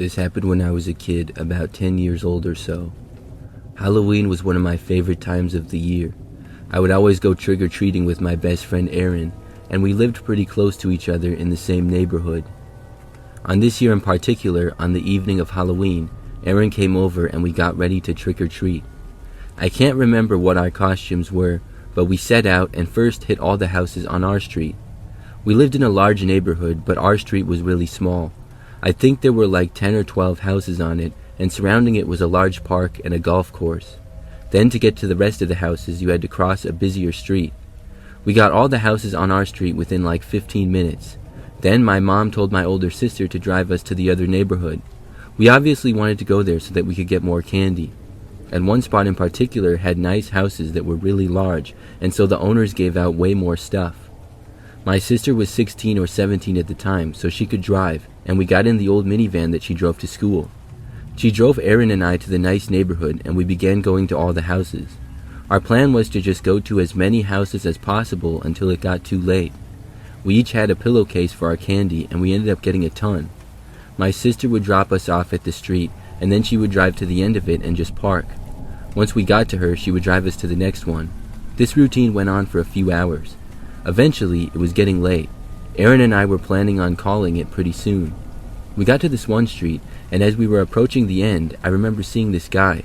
This happened when I was a kid, about 10 years old or so. Halloween was one of my favorite times of the year. I would always go trick-or-treating with my best friend Aaron, and we lived pretty close to each other in the same neighborhood. On this year in particular, on the evening of Halloween, Aaron came over and we got ready to trick-or-treat. I can't remember what our costumes were, but we set out and first hit all the houses on our street. We lived in a large neighborhood, but our street was really small. I think there were like 10 or 12 houses on it, and surrounding it was a large park and a golf course. Then to get to the rest of the houses, you had to cross a busier street. We got all the houses on our street within like 15 minutes. Then my mom told my older sister to drive us to the other neighborhood. We obviously wanted to go there so that we could get more candy. And one spot in particular had nice houses that were really large, and so the owners gave out way more stuff. My sister was 16 or 17 at the time, so she could drive, and we got in the old minivan that she drove to school. She drove Aaron and I to the nice neighborhood, and we began going to all the houses. Our plan was to just go to as many houses as possible until it got too late. We each had a pillowcase for our candy, and we ended up getting a ton. My sister would drop us off at the street, and then she would drive to the end of it and just park. Once we got to her, she would drive us to the next one. This routine went on for a few hours. Eventually, it was getting late. Aaron and I were planning on calling it pretty soon. We got to this one street, and as we were approaching the end, I remember seeing this guy.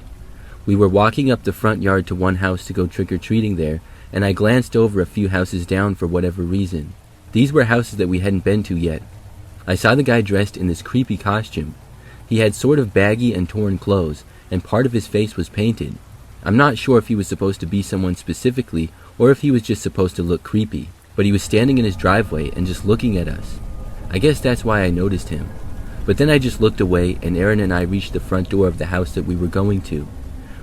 We were walking up the front yard to one house to go trick-or-treating there, and I glanced over a few houses down for whatever reason. These were houses that we hadn't been to yet. I saw the guy dressed in this creepy costume. He had sort of baggy and torn clothes, and part of his face was painted. I'm not sure if he was supposed to be someone specifically, or if he was just supposed to look creepy, but he was standing in his driveway and just looking at us. I guess that's why I noticed him. But then I just looked away, and Aaron and I reached the front door of the house that we were going to.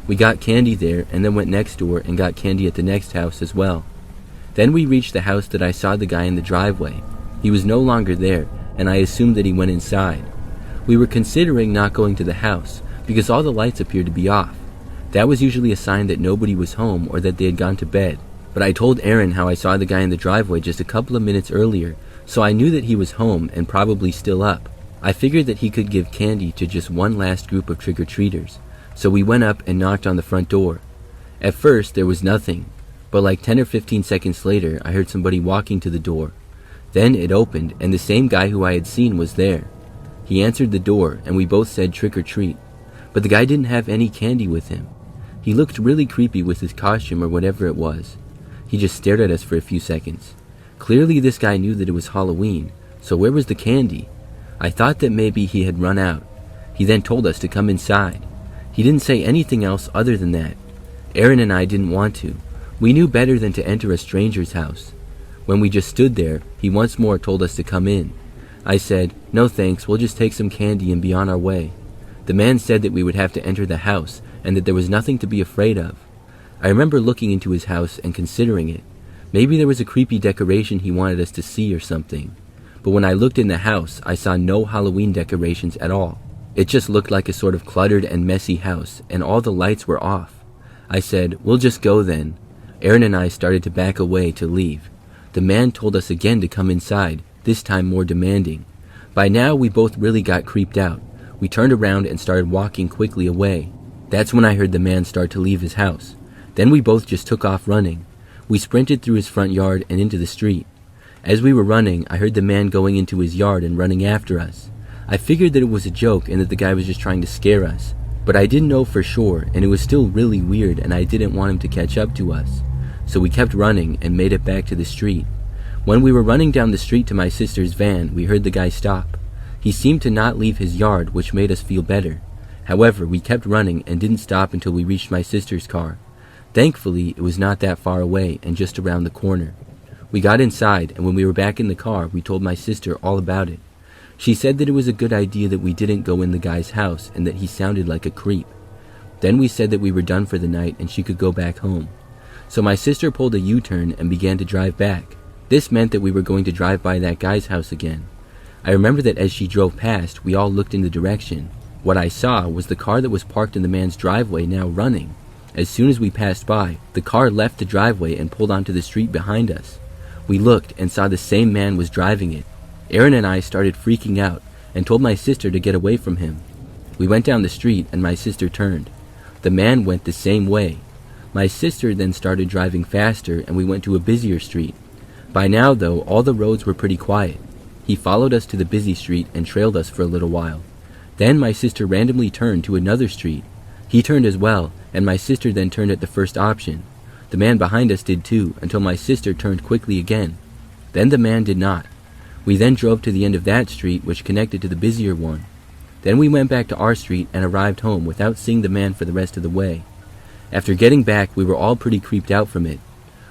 We got candy there, and then went next door and got candy at the next house as well. Then we reached the house that I saw the guy in the driveway. He was no longer there, and I assumed that he went inside. We were considering not going to the house, because all the lights appeared to be off. That was usually a sign that nobody was home or that they had gone to bed. But I told Aaron how I saw the guy in the driveway just a couple of minutes earlier, so I knew that he was home and probably still up. I figured that he could give candy to just one last group of trick-or-treaters, so we went up and knocked on the front door. At first, there was nothing, but like 10 or 15 seconds later, I heard somebody walking to the door. Then it opened, and the same guy who I had seen was there. He answered the door, and we both said trick-or-treat, but the guy didn't have any candy with him. He looked really creepy with his costume or whatever it was. He just stared at us for a few seconds. Clearly this guy knew that it was Halloween, so where was the candy? I thought that maybe he had run out. He then told us to come inside. He didn't say anything else other than that. Aaron and I didn't want to. We knew better than to enter a stranger's house. When we just stood there, he once more told us to come in. I said, "No thanks, we'll just take some candy and be on our way." The man said that we would have to enter the house and that there was nothing to be afraid of. I remember looking into his house and considering it. Maybe there was a creepy decoration he wanted us to see or something. But when I looked in the house, I saw no Halloween decorations at all. It just looked like a sort of cluttered and messy house, and all the lights were off. I said, "We'll just go then." Aaron and I started to back away to leave. The man told us again to come inside, this time more demanding. By now, we both really got creeped out. We turned around and started walking quickly away. That's when I heard the man start to leave his house. Then we both just took off running. We sprinted through his front yard and into the street. As we were running, I heard the man going into his yard and running after us. I figured that it was a joke and that the guy was just trying to scare us. But I didn't know for sure, and it was still really weird, and I didn't want him to catch up to us. So we kept running and made it back to the street. When we were running down the street to my sister's van, we heard the guy stop. He seemed to not leave his yard, which made us feel better. However, we kept running and didn't stop until we reached my sister's car. Thankfully, it was not that far away and just around the corner. We got inside, and when we were back in the car, we told my sister all about it. She said that it was a good idea that we didn't go in the guy's house and that he sounded like a creep. Then we said that we were done for the night and she could go back home. So my sister pulled a U-turn and began to drive back. This meant that we were going to drive by that guy's house again. I remember that as she drove past, we all looked in the direction. What I saw was the car that was parked in the man's driveway now running. As soon as we passed by, the car left the driveway and pulled onto the street behind us. We looked and saw the same man was driving it. Aaron and I started freaking out, and told my sister to get away from him. We went down the street and my sister turned. The man went the same way. My sister then started driving faster and we went to a busier street. By now, though, all the roads were pretty quiet. He followed us to the busy street and trailed us for a little while. Then my sister randomly turned to another street. He turned as well, and my sister then turned at the first option. The man behind us did too, until my sister turned quickly again. Then the man did not. We then drove to the end of that street, which connected to the busier one. Then we went back to our street and arrived home without seeing the man for the rest of the way. After getting back, we were all pretty creeped out from it.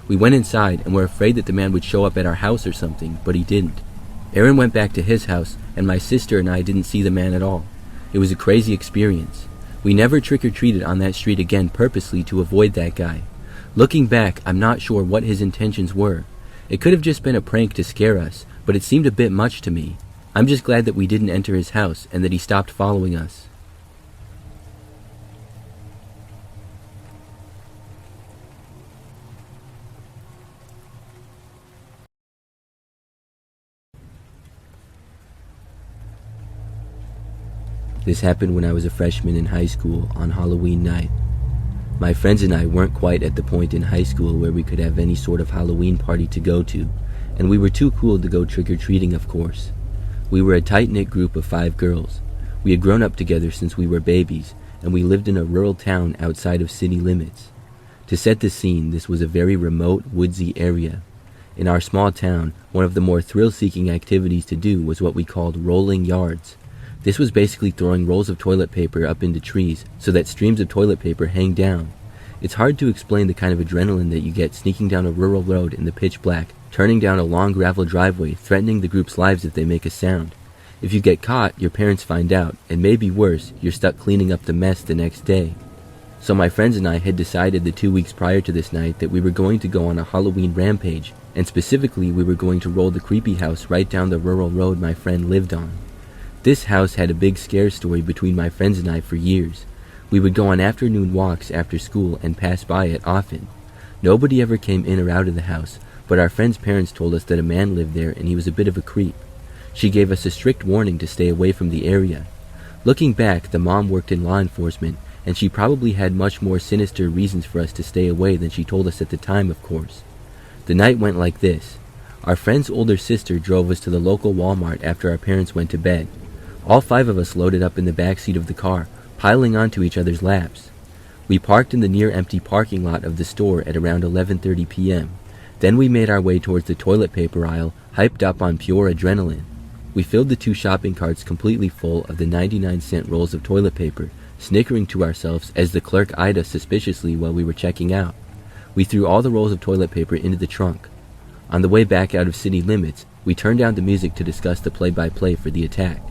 We went inside and were afraid that the man would show up at our house or something, but he didn't. Aaron went back to his house, and my sister and I didn't see the man at all. It was a crazy experience. We never trick-or-treated on that street again purposely to avoid that guy. Looking back, I'm not sure what his intentions were. It could have just been a prank to scare us, but it seemed a bit much to me. I'm just glad that we didn't enter his house and that he stopped following us. This happened when I was a freshman in high school on Halloween night. My friends and I weren't quite at the point in high school where we could have any sort of Halloween party to go to, and we were too cool to go trick-or-treating, of course. We were a tight-knit group of 5 girls. We had grown up together since we were babies, and we lived in a rural town outside of city limits. To set the scene, this was a very remote, woodsy area. In our small town, one of the more thrill-seeking activities to do was what we called rolling yards. This was basically throwing rolls of toilet paper up into trees so that streams of toilet paper hang down. It's hard to explain the kind of adrenaline that you get sneaking down a rural road in the pitch black, turning down a long gravel driveway, threatening the group's lives if they make a sound. If you get caught, your parents find out, and maybe worse, you're stuck cleaning up the mess the next day. So my friends and I had decided the 2 weeks prior to this night that we were going to go on a Halloween rampage, and specifically we were going to roll the creepy house right down the rural road my friend lived on. This house had a big scare story between my friends and I for years. We would go on afternoon walks after school and pass by it often. Nobody ever came in or out of the house, but our friend's parents told us that a man lived there and he was a bit of a creep. She gave us a strict warning to stay away from the area. Looking back, the mom worked in law enforcement, and she probably had much more sinister reasons for us to stay away than she told us at the time, of course. The night went like this. Our friend's older sister drove us to the local Walmart after our parents went to bed. All 5 of us loaded up in the back seat of the car, piling onto each other's laps. We parked in the near-empty parking lot of the store at around 11:30 p.m. Then we made our way towards the toilet paper aisle, hyped up on pure adrenaline. We filled the 2 shopping carts completely full of the 99-cent rolls of toilet paper, snickering to ourselves as the clerk eyed us suspiciously while we were checking out. We threw all the rolls of toilet paper into the trunk. On the way back out of city limits, we turned down the music to discuss the play-by-play for the attack.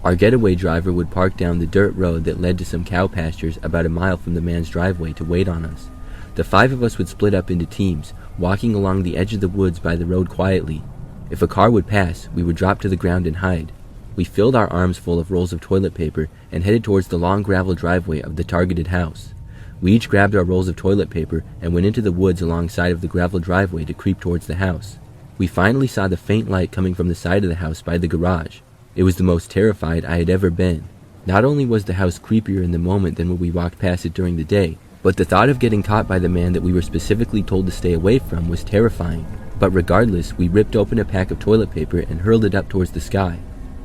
Our getaway driver would park down the dirt road that led to some cow pastures about a mile from the man's driveway to wait on us. The 5 of us would split up into teams, walking along the edge of the woods by the road quietly. If a car would pass, we would drop to the ground and hide. We filled our arms full of rolls of toilet paper and headed towards the long gravel driveway of the targeted house. We each grabbed our rolls of toilet paper and went into the woods alongside of the gravel driveway to creep towards the house. We finally saw the faint light coming from the side of the house by the garage. It was the most terrified I had ever been. Not only was the house creepier in the moment than when we walked past it during the day, but the thought of getting caught by the man that we were specifically told to stay away from was terrifying. But regardless, we ripped open a pack of toilet paper and hurled it up towards the sky.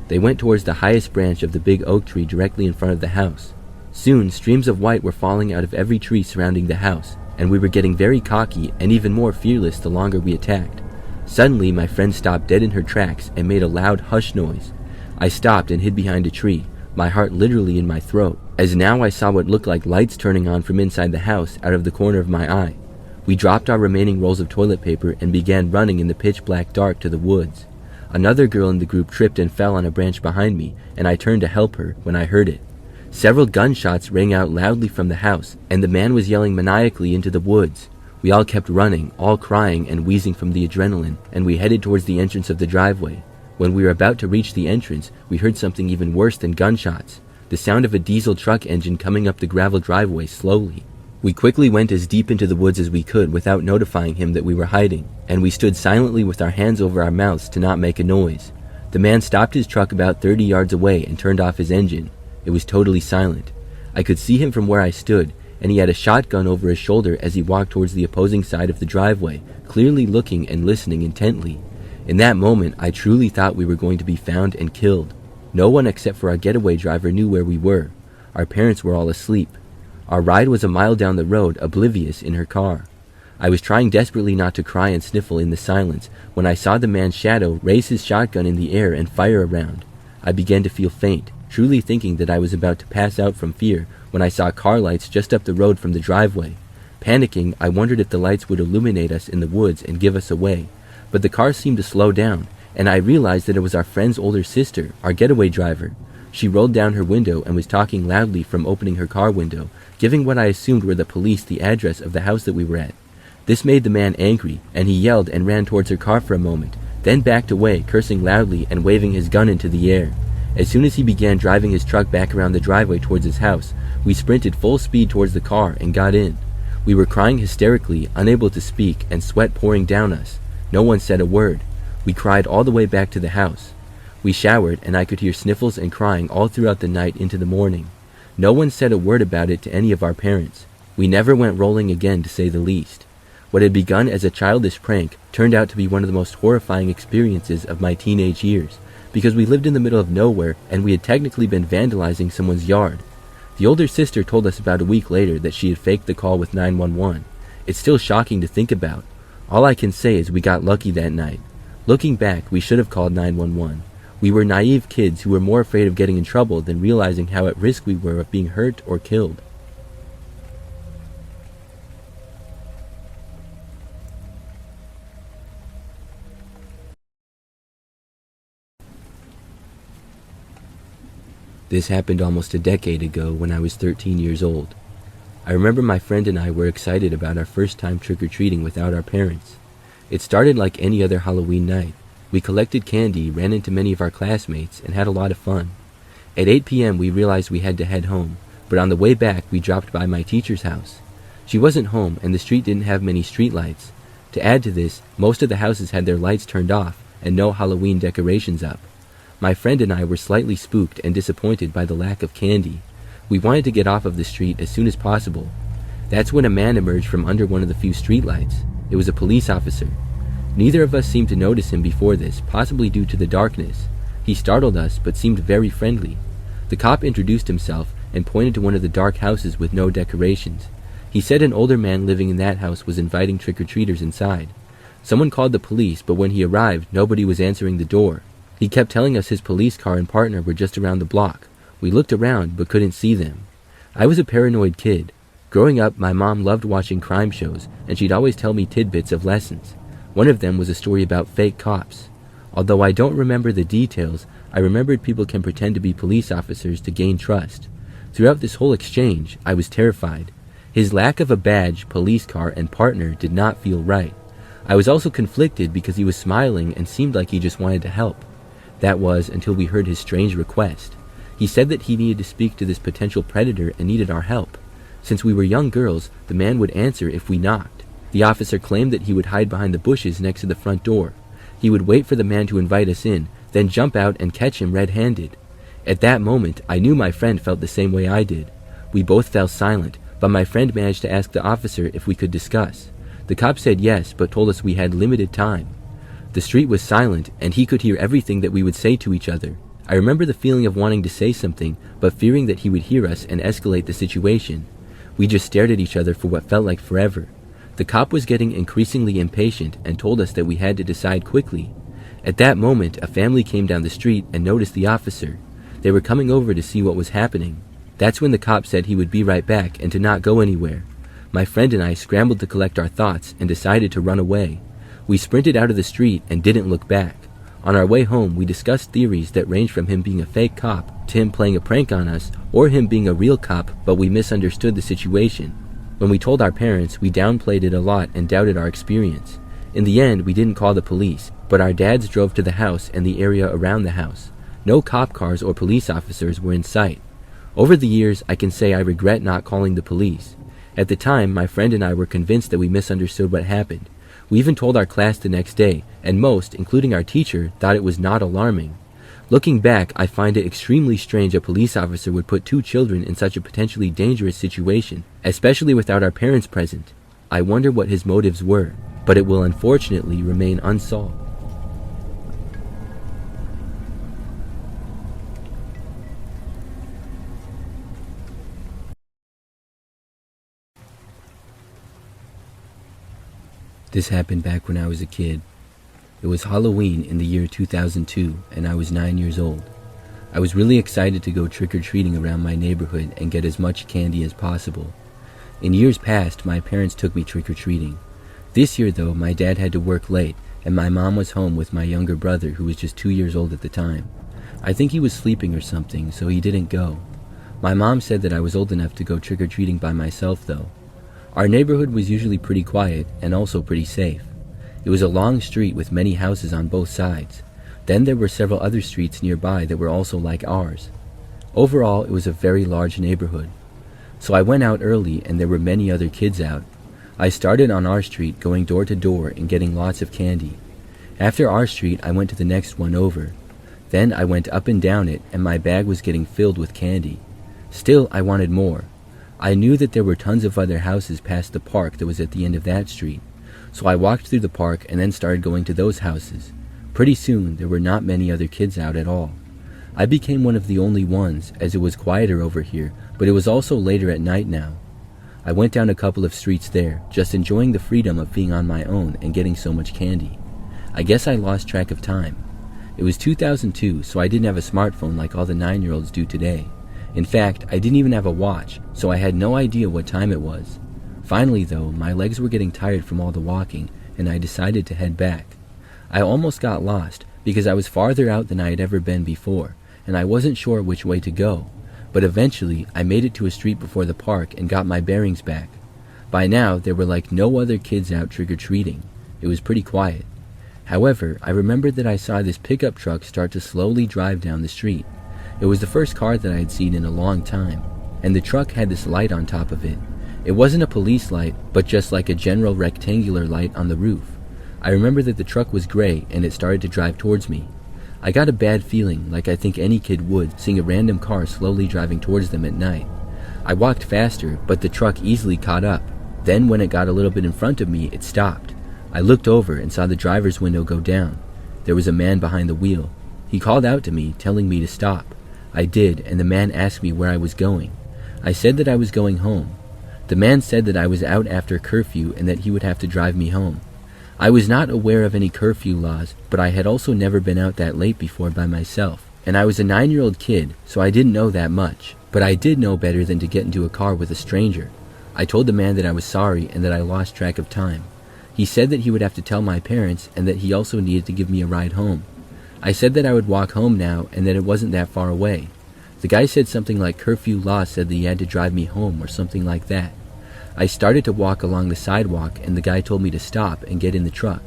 They went towards the highest branch of the big oak tree directly in front of the house. Soon, streams of white were falling out of every tree surrounding the house, and we were getting very cocky and even more fearless the longer we attacked. Suddenly, my friend stopped dead in her tracks and made a loud hush noise. I stopped and hid behind a tree, my heart literally in my throat, as now I saw what looked like lights turning on from inside the house out of the corner of my eye. We dropped our remaining rolls of toilet paper and began running in the pitch black dark to the woods. Another girl in the group tripped and fell on a branch behind me, and I turned to help her when I heard it. Several gunshots rang out loudly from the house, and the man was yelling maniacally into the woods. We all kept running, all crying and wheezing from the adrenaline, and we headed towards the entrance of the driveway. When we were about to reach the entrance, we heard something even worse than gunshots, the sound of a diesel truck engine coming up the gravel driveway slowly. We quickly went as deep into the woods as we could without notifying him that we were hiding, and we stood silently with our hands over our mouths to not make a noise. The man stopped his truck about 30 yards away and turned off his engine. It was totally silent. I could see him from where I stood, and he had a shotgun over his shoulder as he walked towards the opposing side of the driveway, clearly looking and listening intently. In that moment, I truly thought we were going to be found and killed. No one except for our getaway driver knew where we were. Our parents were all asleep. Our ride was a mile down the road, oblivious in her car. I was trying desperately not to cry and sniffle in the silence when I saw the man's shadow raise his shotgun in the air and fire around. I began to feel faint, truly thinking that I was about to pass out from fear when I saw car lights just up the road from the driveway. Panicking, I wondered if the lights would illuminate us in the woods and give us away, but the car seemed to slow down, and I realized that it was our friend's older sister, our getaway driver. She rolled down her window and was talking loudly from opening her car window, giving what I assumed were the police the address of the house that we were at. This made the man angry, and he yelled and ran towards her car for a moment, then backed away, cursing loudly and waving his gun into the air. As soon as he began driving his truck back around the driveway towards his house, we sprinted full speed towards the car and got in. We were crying hysterically, unable to speak, and sweat pouring down us. No one said a word. We cried all the way back to the house. We showered, and I could hear sniffles and crying all throughout the night into the morning. No one said a word about it to any of our parents. We never went rolling again, to say the least. What had begun as a childish prank turned out to be one of the most horrifying experiences of my teenage years, because we lived in the middle of nowhere and we had technically been vandalizing someone's yard. The older sister told us about a week later that she had faked the call with 911. It's still shocking to think about. All I can say is we got lucky that night. Looking back, we should have called 911. We were naive kids who were more afraid of getting in trouble than realizing how at risk we were of being hurt or killed. This happened almost a decade ago when I was 13 years old. I remember my friend and I were excited about our first time trick-or-treating without our parents. It started like any other Halloween night. We collected candy, ran into many of our classmates, and had a lot of fun. At 8 p.m. we realized we had to head home, but on the way back we dropped by my teacher's house. She wasn't home and the street didn't have many streetlights. To add to this, most of the houses had their lights turned off and no Halloween decorations up. My friend and I were slightly spooked and disappointed by the lack of candy. We wanted to get off of the street as soon as possible. That's when a man emerged from under one of the few streetlights. It was a police officer. Neither of us seemed to notice him before this, possibly due to the darkness. He startled us, but seemed very friendly. The cop introduced himself and pointed to one of the dark houses with no decorations. He said an older man living in that house was inviting trick-or-treaters inside. Someone called the police, but when he arrived, nobody was answering the door. He kept telling us his police car and partner were just around the block. We looked around, but couldn't see them. I was a paranoid kid. Growing up, my mom loved watching crime shows, and she'd always tell me tidbits of lessons. One of them was a story about fake cops. Although I don't remember the details, I remembered people can pretend to be police officers to gain trust. Throughout this whole exchange, I was terrified. His lack of a badge, police car, and partner did not feel right. I was also conflicted because he was smiling and seemed like he just wanted to help. That was until we heard his strange request. He said that he needed to speak to this potential predator and needed our help. Since we were young girls, the man would answer if we knocked. The officer claimed that he would hide behind the bushes next to the front door. He would wait for the man to invite us in, then jump out and catch him red-handed. At that moment, I knew my friend felt the same way I did. We both fell silent, but my friend managed to ask the officer if we could discuss. The cop said yes, but told us we had limited time. The street was silent, and he could hear everything that we would say to each other. I remember the feeling of wanting to say something, but fearing that he would hear us and escalate the situation. We just stared at each other for what felt like forever. The cop was getting increasingly impatient and told us that we had to decide quickly. At that moment, a family came down the street and noticed the officer. They were coming over to see what was happening. That's when the cop said he would be right back and to not go anywhere. My friend and I scrambled to collect our thoughts and decided to run away. We sprinted out of the street and didn't look back. On our way home, we discussed theories that ranged from him being a fake cop to him playing a prank on us, or him being a real cop, but we misunderstood the situation. When we told our parents, we downplayed it a lot and doubted our experience. In the end, we didn't call the police, but our dads drove to the house and the area around the house. No cop cars or police officers were in sight. Over the years, I can say I regret not calling the police. At the time, my friend and I were convinced that we misunderstood what happened. We even told our class the next day, and most, including our teacher, thought it was not alarming. Looking back, I find it extremely strange a police officer would put two children in such a potentially dangerous situation, especially without our parents present. I wonder what his motives were, but it will unfortunately remain unsolved. This happened back when I was a kid. It was Halloween in the year 2002, and I was 9 years old. I was really excited to go trick-or-treating around my neighborhood and get as much candy as possible. In years past, my parents took me trick-or-treating. This year, though, my dad had to work late, and my mom was home with my younger brother, who was just 2 years old at the time. I think he was sleeping or something, so he didn't go. My mom said that I was old enough to go trick-or-treating by myself, though. Our neighborhood was usually pretty quiet and also pretty safe. It was a long street with many houses on both sides. Then there were several other streets nearby that were also like ours. Overall, it was a very large neighborhood. So I went out early, and there were many other kids out. I started on our street, going door to door and getting lots of candy. After our street, I went to the next one over. Then I went up and down it, and my bag was getting filled with candy. Still, I wanted more. I knew that there were tons of other houses past the park that was at the end of that street. So I walked through the park and then started going to those houses. Pretty soon, there were not many other kids out at all. I became one of the only ones, as it was quieter over here, but it was also later at night now. I went down a couple of streets there, just enjoying the freedom of being on my own and getting so much candy. I guess I lost track of time. It was 2002, so I didn't have a smartphone like all the 9-year-olds do today. In fact, I didn't even have a watch, so I had no idea what time it was. Finally, though, my legs were getting tired from all the walking, and I decided to head back. I almost got lost, because I was farther out than I had ever been before, and I wasn't sure which way to go. But eventually, I made it to a street before the park and got my bearings back. By now, there were like no other kids out trick-or-treating. It was pretty quiet. However, I remembered that I saw this pickup truck start to slowly drive down the street. It was the first car that I had seen in a long time, and the truck had this light on top of it. It wasn't a police light, but just like a general rectangular light on the roof. I remember that the truck was gray, and it started to drive towards me. I got a bad feeling, like I think any kid would, seeing a random car slowly driving towards them at night. I walked faster, but the truck easily caught up. Then when it got a little bit in front of me, it stopped. I looked over and saw the driver's window go down. There was a man behind the wheel. He called out to me, telling me to stop. I did, and the man asked me where I was going. I said that I was going home. The man said that I was out after curfew and that he would have to drive me home. I was not aware of any curfew laws, but I had also never been out that late before by myself, and I was a 9-year-old kid, so I didn't know that much. But I did know better than to get into a car with a stranger. I told the man that I was sorry and that I lost track of time. He said that he would have to tell my parents and that he also needed to give me a ride home. I said that I would walk home now and that it wasn't that far away. The guy said something like curfew law said that he had to drive me home or something like that. I started to walk along the sidewalk and the guy told me to stop and get in the truck.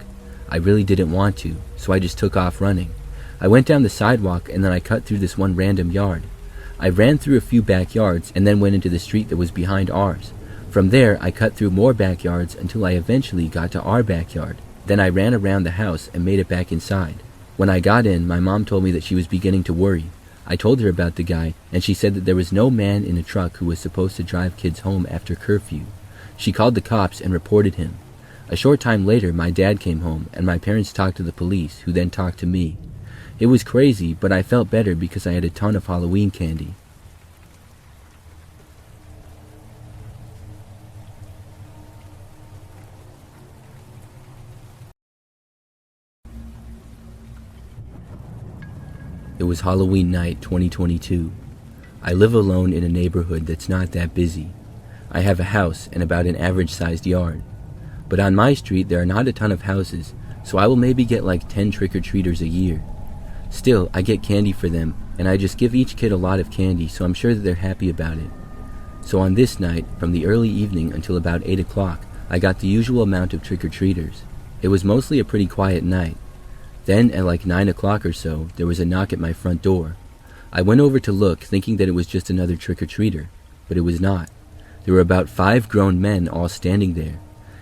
I really didn't want to, so I just took off running. I went down the sidewalk and then I cut through this one random yard. I ran through a few backyards and then went into the street that was behind ours. From there, I cut through more backyards until I eventually got to our backyard. Then I ran around the house and made it back inside. When I got in, my mom told me that she was beginning to worry. I told her about the guy, and she said that there was no man in a truck who was supposed to drive kids home after curfew. She called the cops and reported him. A short time later, my dad came home, and my parents talked to the police, who then talked to me. It was crazy, but I felt better because I had a ton of Halloween candy. It was Halloween night 2022. I live alone in a neighborhood that's not that busy. I have a house and about an average-sized yard. But on my street there are not a ton of houses, so I will maybe get like 10 trick-or-treaters a year. Still, I get candy for them, and I just give each kid a lot of candy, so I'm sure that they're happy about it. So on this night, from the early evening until about 8 o'clock, I got the usual amount of trick-or-treaters. It was mostly a pretty quiet night. Then, at like 9 o'clock or so, there was a knock at my front door. I went over to look, thinking that it was just another trick-or-treater, but it was not. There were about 5 grown men all standing there.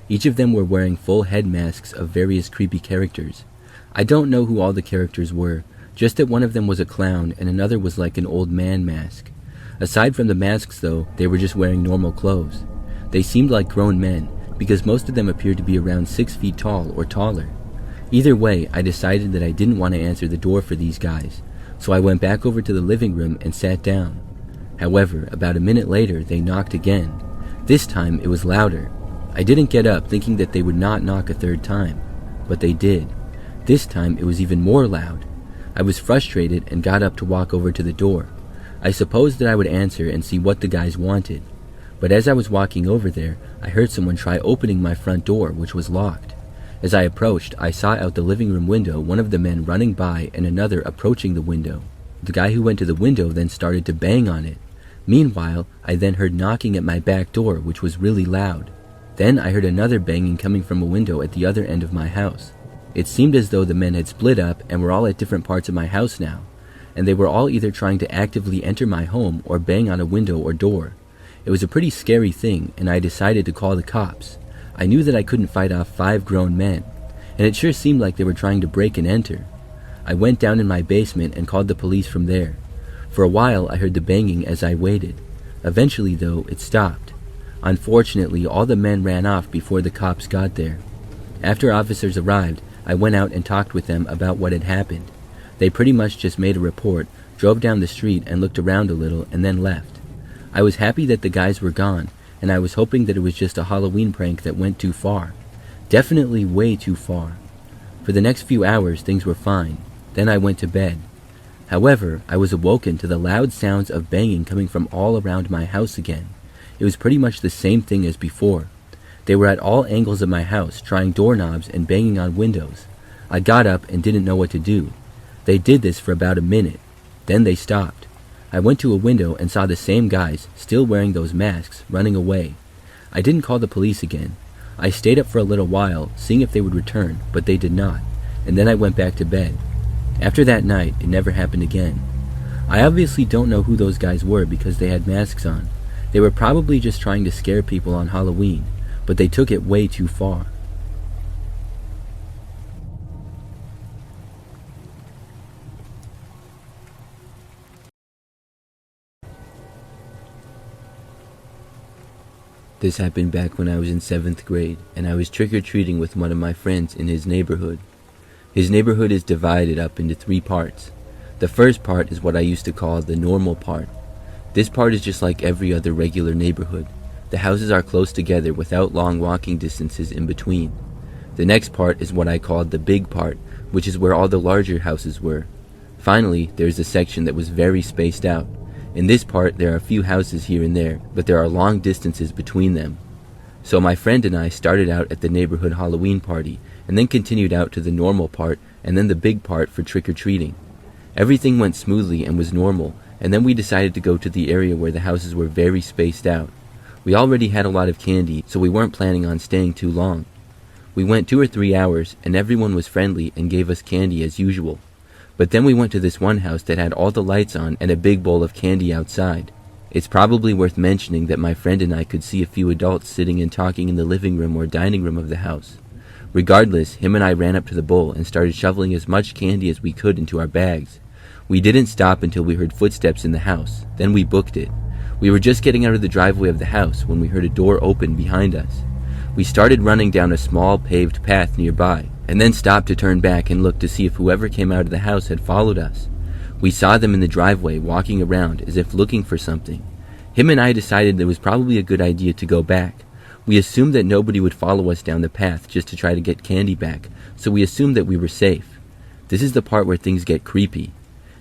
Each of them were wearing full head masks of various creepy characters. I don't know who all the characters were, just that one of them was a clown and another was like an old man mask. Aside from the masks though, they were just wearing normal clothes. They seemed like grown men, because most of them appeared to be around 6 feet tall or taller. Either way, I decided that I didn't want to answer the door for these guys, so I went back over to the living room and sat down. However, about a minute later, they knocked again. This time, it was louder. I didn't get up thinking that they would not knock a third time, but they did. This time, it was even more loud. I was frustrated and got up to walk over to the door. I supposed that I would answer and see what the guys wanted. But as I was walking over there, I heard someone try opening my front door, which was locked. As I approached, I saw out the living room window one of the men running by and another approaching the window. The guy who went to the window then started to bang on it. Meanwhile, I then heard knocking at my back door, which was really loud. Then I heard another banging coming from a window at the other end of my house. It seemed as though the men had split up and were all at different parts of my house now, and they were all either trying to actively enter my home or bang on a window or door. It was a pretty scary thing, and I decided to call the cops. I knew that I couldn't fight off 5 grown men, and it sure seemed like they were trying to break and enter. I went down in my basement and called the police from there. For a while I heard the banging as I waited. Eventually though, it stopped. Unfortunately, all the men ran off before the cops got there. After officers arrived, I went out and talked with them about what had happened. They pretty much just made a report, drove down the street and looked around a little and then left. I was happy that the guys were gone, and I was hoping that it was just a Halloween prank that went too far. Definitely way too far. For the next few hours, things were fine. Then I went to bed. However, I was awoken to the loud sounds of banging coming from all around my house again. It was pretty much the same thing as before. They were at all angles of my house, trying doorknobs and banging on windows. I got up and didn't know what to do. They did this for about a minute. Then they stopped. I went to a window and saw the same guys, still wearing those masks, running away. I didn't call the police again. I stayed up for a little while, seeing if they would return, but they did not, and then I went back to bed. After that night, it never happened again. I obviously don't know who those guys were because they had masks on. They were probably just trying to scare people on Halloween, but they took it way too far. This happened back when I was in 7th grade, and I was trick-or-treating with one of my friends in his neighborhood. His neighborhood is divided up into 3 parts. The first part is what I used to call the normal part. This part is just like every other regular neighborhood. The houses are close together without long walking distances in between. The next part is what I called the big part, which is where all the larger houses were. Finally, there is a section that was very spaced out. In this part, there are a few houses here and there, but there are long distances between them. So my friend and I started out at the neighborhood Halloween party, and then continued out to the normal part, and then the big part for trick-or-treating. Everything went smoothly and was normal, and then we decided to go to the area where the houses were very spaced out. We already had a lot of candy, so we weren't planning on staying too long. We went 2 or 3 hours, and everyone was friendly and gave us candy as usual. But then we went to this one house that had all the lights on and a big bowl of candy outside. It's probably worth mentioning that my friend and I could see a few adults sitting and talking in the living room or dining room of the house. Regardless, him and I ran up to the bowl and started shoveling as much candy as we could into our bags. We didn't stop until we heard footsteps in the house. Then we booked it. We were just getting out of the driveway of the house when we heard a door open behind us. We started running down a small paved path nearby, and then stopped to turn back and look to see if whoever came out of the house had followed us. We saw them in the driveway walking around as if looking for something. Him and I decided it was probably a good idea to go back. We assumed that nobody would follow us down the path just to try to get candy back, so we assumed that we were safe. This is the part where things get creepy.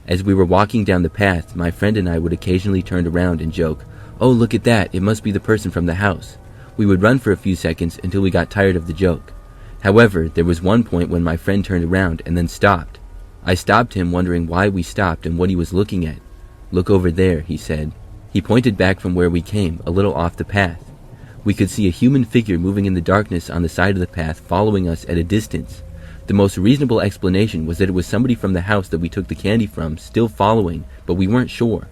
As we were walking down the path, my friend and I would occasionally turn around and joke, "Oh, look at that, it must be the person from the house." We would run for a few seconds until we got tired of the joke. However, there was one point when my friend turned around and then stopped. I stopped him, wondering why we stopped and what he was looking at. "Look over there," he said. He pointed back from where we came, a little off the path. We could see a human figure moving in the darkness on the side of the path, following us at a distance. The most reasonable explanation was that it was somebody from the house that we took the candy from, still following, but we weren't sure.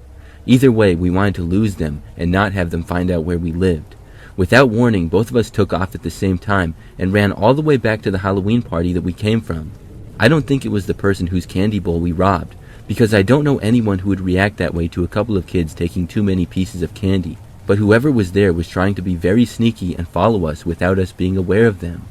Either way, we wanted to lose them and not have them find out where we lived. Without warning, both of us took off at the same time and ran all the way back to the Halloween party that we came from. I don't think it was the person whose candy bowl we robbed, because I don't know anyone who would react that way to a couple of kids taking too many pieces of candy, but whoever was there was trying to be very sneaky and follow us without us being aware of them.